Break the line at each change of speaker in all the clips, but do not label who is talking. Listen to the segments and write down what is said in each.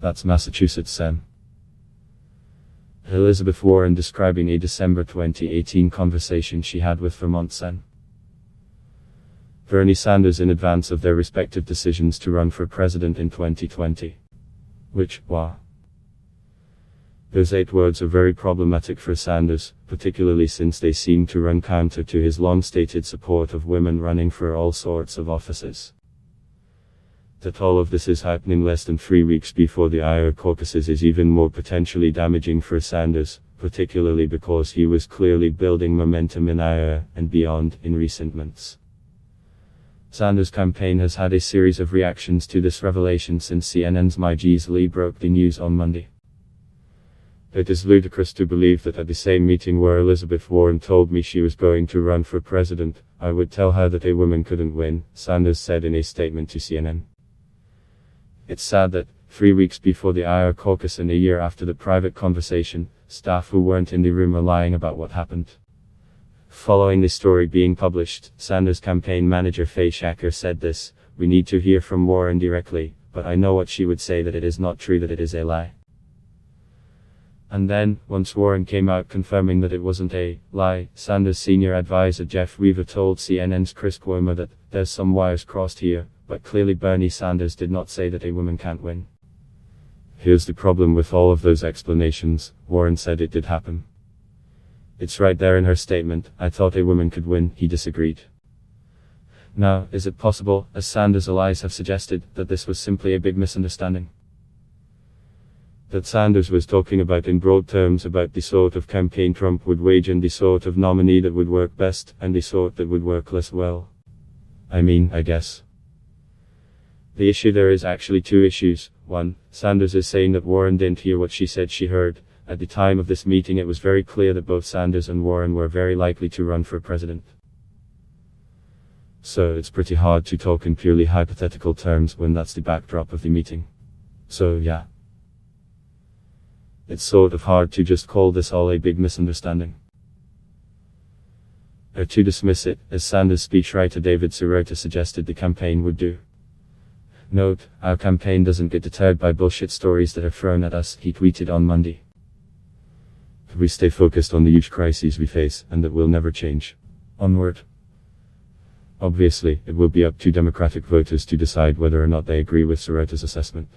That's Massachusetts Sen. Elizabeth Warren describing a December 2018 conversation she had with Vermont Sen. Bernie Sanders in advance of their respective decisions to run for president in 2020. Those 8 words are very problematic for Sanders, particularly since they seem to run counter to his long-stated support of women running for all sorts of offices. That all of this is happening less than 3 weeks before the Iowa caucuses is even more potentially damaging for Sanders, particularly because he was clearly building momentum in Iowa and beyond in recent months. Sanders' campaign has had a series of reactions to this revelation since CNN's Mike Lee broke the news on Monday. It is ludicrous to believe that at the same meeting where Elizabeth Warren told me she was going to run for president, I would tell her that a woman couldn't win, Sanders said in a statement to CNN. It's sad that, 3 weeks before the Iowa caucus and a year after the private conversation, staff who weren't in the room are lying about what happened. Following the story being published, Sanders' campaign manager Faye Shacker said this: "We need to hear from Warren directly, but I know what she would say, that it is not true, that it is a lie." And then, once Warren came out confirming that it wasn't a lie, Sanders' senior advisor Jeff Weaver told CNN's Chris Cuomo that, "There's some wires crossed here, but clearly Bernie Sanders did not say that a woman can't win." Here's the problem with all of those explanations: Warren said it did happen. It's right there in her statement. "I thought a woman could win," he disagreed. Now, is it possible, as Sanders' allies have suggested, that this was simply a big misunderstanding? That Sanders was talking about in broad terms about the sort of campaign Trump would wage and the sort of nominee that would work best, and the sort that would work less well? I guess. The issue there is actually 2 issues. 1, Sanders is saying that Warren didn't hear what she said she heard. At the time of this meeting it was very clear that both Sanders and Warren were very likely to run for president. So it's pretty hard to talk in purely hypothetical terms when that's the backdrop of the meeting. So yeah. It's sort of hard to just call this all a big misunderstanding. Or to dismiss it, as Sanders' speechwriter David Sirota suggested the campaign would do. Note, "Our campaign doesn't get deterred by bullshit stories that are thrown at us," he tweeted on Monday. "We stay focused on the huge crises we face, and that will never change. Onward." Obviously, it will be up to Democratic voters to decide whether or not they agree with Sirota's assessment.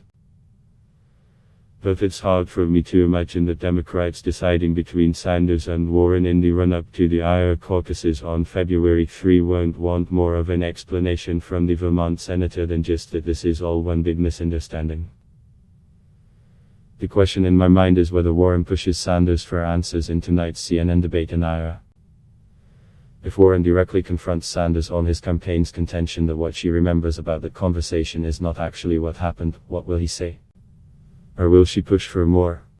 But it's hard for me to imagine the Democrats deciding between Sanders and Warren in the run-up to the Iowa caucuses on February 3 won't want more of an explanation from the Vermont senator than just that this is all one big misunderstanding. The question in my mind is whether Warren pushes Sanders for answers in tonight's CNN debate in Iowa. If Warren directly confronts Sanders on his campaign's contention that what she remembers about that conversation is not actually what happened, what will he say? Or will she push for more